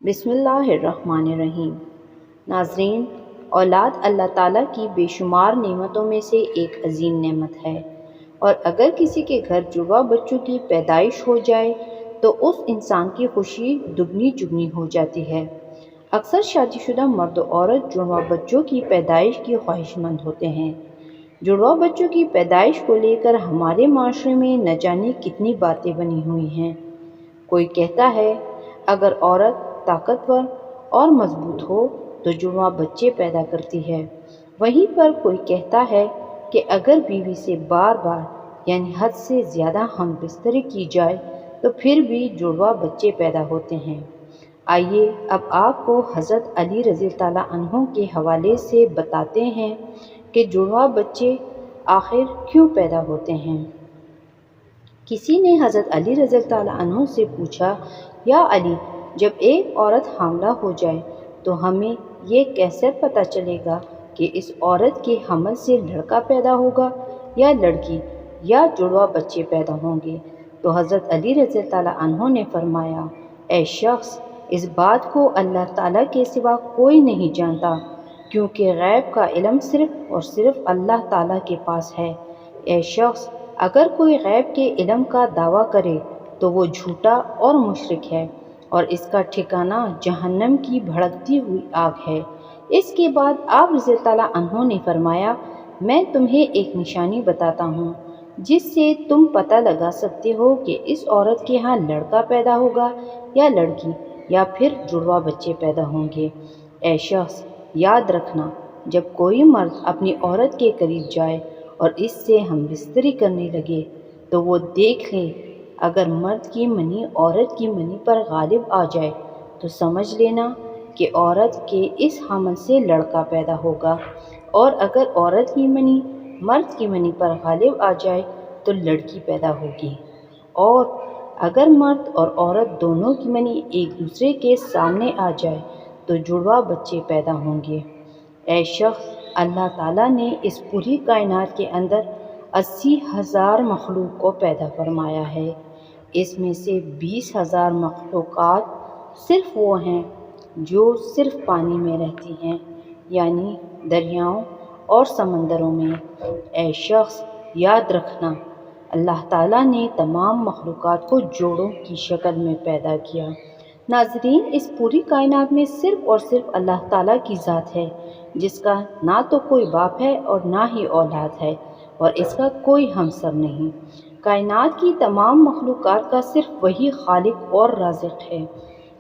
بسم اللہ الرحمن الرحیم۔ ناظرین، اولاد اللہ تعالیٰ کی بے شمار نعمتوں میں سے ایک عظیم نعمت ہے، اور اگر کسی کے گھر جڑواں بچوں کی پیدائش ہو جائے تو اس انسان کی خوشی دگنی چگنی ہو جاتی ہے۔ اکثر شادی شدہ مرد و عورت جڑواں بچوں کی پیدائش کی خواہش مند ہوتے ہیں۔ جڑواں بچوں کی پیدائش کو لے کر ہمارے معاشرے میں نہ جانے کتنی باتیں بنی ہوئی ہیں۔ کوئی کہتا ہے اگر عورت طاقتور اور مضبوط ہو تو جڑواں بچے پیدا کرتی ہے، وہیں پر کوئی کہتا ہے کہ اگر بیوی سے بار بار یعنی حد سے زیادہ ہم بستری کی جائے تو پھر بھی جڑواں بچے پیدا ہوتے ہیں۔ آئیے اب آپ کو حضرت علی رضی اللہ عنہ کے حوالے سے بتاتے ہیں کہ جڑواں بچے آخر کیوں پیدا ہوتے ہیں۔ کسی نے حضرت علی رضی اللہ عنہ سے پوچھا، یا علی، جب ایک عورت حاملہ ہو جائے تو ہمیں یہ کیسے پتہ چلے گا کہ اس عورت کے حمل سے لڑکا پیدا ہوگا یا لڑکی، یا جڑواں بچے پیدا ہوں گے؟ تو حضرت علی رضی اللہ عنہ نے فرمایا، اے شخص، اس بات کو اللہ تعالیٰ کے سوا کوئی نہیں جانتا، کیونکہ غیب کا علم صرف اور صرف اللہ تعالیٰ کے پاس ہے۔ اے شخص، اگر کوئی غیب کے علم کا دعویٰ کرے تو وہ جھوٹا اور مشرک ہے، اور اس کا ٹھکانہ جہنم کی بھڑکتی ہوئی آگ ہے۔ اس کے بعد آپ رضی اللہ عنہ نے فرمایا، میں تمہیں ایک نشانی بتاتا ہوں جس سے تم پتہ لگا سکتے ہو کہ اس عورت کے ہاں لڑکا پیدا ہوگا یا لڑکی، یا پھر جڑواں بچے پیدا ہوں گے۔ اے شخص، یاد رکھنا، جب کوئی مرد اپنی عورت کے قریب جائے اور اس سے ہم بستری کرنے لگے تو وہ دیکھ لے، اگر مرد کی منی عورت کی منی پر غالب آ جائے تو سمجھ لینا کہ عورت کے اس حمل سے لڑکا پیدا ہوگا، اور اگر عورت کی منی مرد کی منی پر غالب آ جائے تو لڑکی پیدا ہوگی، اور اگر مرد اور عورت دونوں کی منی ایک دوسرے کے سامنے آ جائے تو جڑواں بچے پیدا ہوں گے۔ اے شخص، اللہ تعالیٰ نے اس پوری کائنات کے اندر 80,000 مخلوق کو پیدا فرمایا ہے۔ اس میں سے 20,000 مخلوقات صرف وہ ہیں جو صرف پانی میں رہتی ہیں، یعنی دریاؤں اور سمندروں میں۔ اے شخص، یاد رکھنا، اللہ تعالیٰ نے تمام مخلوقات کو جوڑوں کی شکل میں پیدا کیا۔ ناظرین، اس پوری کائنات میں صرف اور صرف اللہ تعالیٰ کی ذات ہے، جس کا نہ تو کوئی باپ ہے اور نہ ہی اولاد ہے، اور اس کا کوئی ہمسر نہیں۔ کائنات کی تمام مخلوقات کا صرف وہی خالق اور رازق ہے۔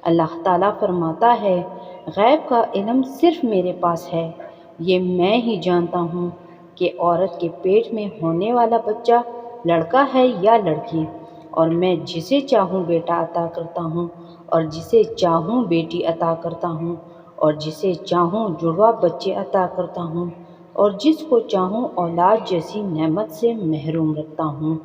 اللہ تعالیٰ فرماتا ہے، غیب کا علم صرف میرے پاس ہے، یہ میں ہی جانتا ہوں کہ عورت کے پیٹ میں ہونے والا بچہ لڑکا ہے یا لڑکی، اور میں جسے چاہوں بیٹا عطا کرتا ہوں، اور جسے چاہوں بیٹی عطا کرتا ہوں، اور جسے چاہوں جڑواں بچے عطا کرتا ہوں، اور جس کو چاہوں اولاد جیسی نعمت سے محروم رکھتا ہوں۔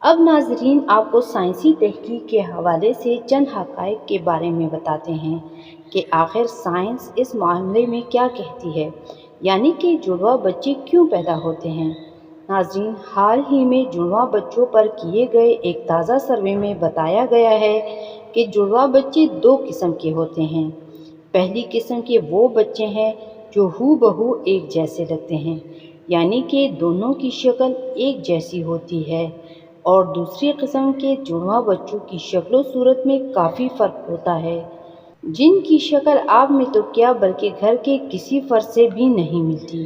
اب ناظرین، آپ کو سائنسی تحقیق کے حوالے سے چند حقائق کے بارے میں بتاتے ہیں کہ آخر سائنس اس معاملے میں کیا کہتی ہے، یعنی کہ جڑواں بچے کیوں پیدا ہوتے ہیں۔ ناظرین، حال ہی میں جڑواں بچوں پر کیے گئے ایک تازہ سروے میں بتایا گیا ہے کہ جڑواں بچے 2 قسم کے ہوتے ہیں۔ پہلی قسم کے وہ بچے ہیں جو ہو بہو ایک جیسے لگتے ہیں، یعنی کہ دونوں کی شکل ایک جیسی ہوتی ہے، اور دوسری قسم کے جڑواں بچوں کی شکل و صورت میں کافی فرق ہوتا ہے، جن کی شکل آپ میں تو کیا بلکہ گھر کے کسی فرد سے بھی نہیں ملتی۔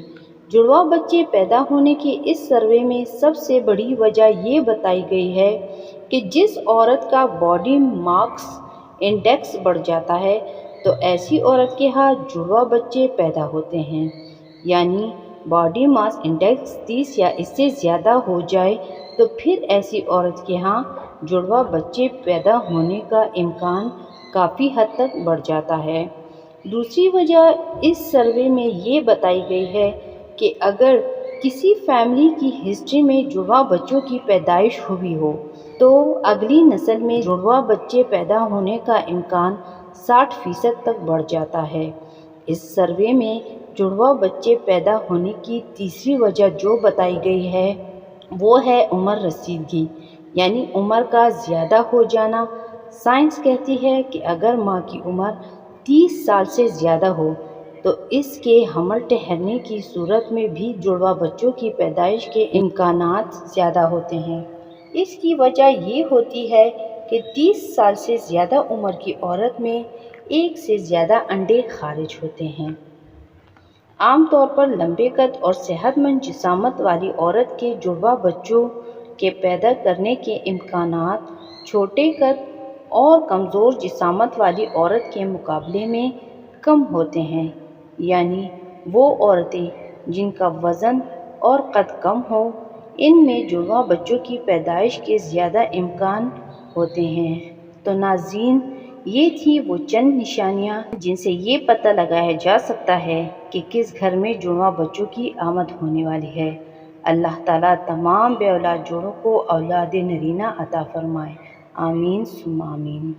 جڑواں بچے پیدا ہونے کے اس سروے میں سب سے بڑی وجہ یہ بتائی گئی ہے کہ جس عورت کا باڈی ماس انڈیکس بڑھ جاتا ہے تو ایسی عورت کے ہاں جڑواں بچے پیدا ہوتے ہیں، یعنی باڈی ماس انڈیکس 30 یا اس سے زیادہ ہو جائے تو پھر ایسی عورت کے ہاں جڑواں بچے پیدا ہونے کا امکان کافی حد تک بڑھ جاتا ہے۔ دوسری وجہ اس سروے میں یہ بتائی گئی ہے کہ اگر کسی فیملی کی ہسٹری میں جڑواں بچوں کی پیدائش ہوئی ہو تو اگلی نسل میں جڑواں بچے پیدا ہونے کا امکان 60% تک بڑھ جاتا ہے۔ اس سروے میں جڑواں بچے پیدا ہونے کی تیسری وجہ جو بتائی گئی ہے وہ ہے عمر رسیدگی، یعنی عمر کا زیادہ ہو جانا۔ سائنس کہتی ہے کہ اگر ماں کی عمر 30 سال سے زیادہ ہو تو اس کے حمل ٹھہرنے کی صورت میں بھی جڑواں بچوں کی پیدائش کے امکانات زیادہ ہوتے ہیں۔ اس کی وجہ یہ ہوتی ہے کہ 30 سال سے زیادہ عمر کی عورت میں ایک سے زیادہ انڈے خارج ہوتے ہیں۔ عام طور پر لمبے قد اور صحت مند جسامت والی عورت کے جڑواں بچوں کے پیدا کرنے کے امکانات چھوٹے قد اور کمزور جسامت والی عورت کے مقابلے میں کم ہوتے ہیں، یعنی وہ عورتیں جن کا وزن اور قد کم ہو، ان میں جڑواں بچوں کی پیدائش کے زیادہ امکان ہوتے ہیں۔ تو ناظرین، یہ تھی وہ چند نشانیاں جن سے یہ پتہ لگایا جا سکتا ہے کہ کس گھر میں جڑواں بچوں کی آمد ہونے والی ہے۔ اللہ تعالیٰ تمام بے اولاد جوڑوں کو اولاد نرینہ عطا فرمائے، آمین ثم آمین۔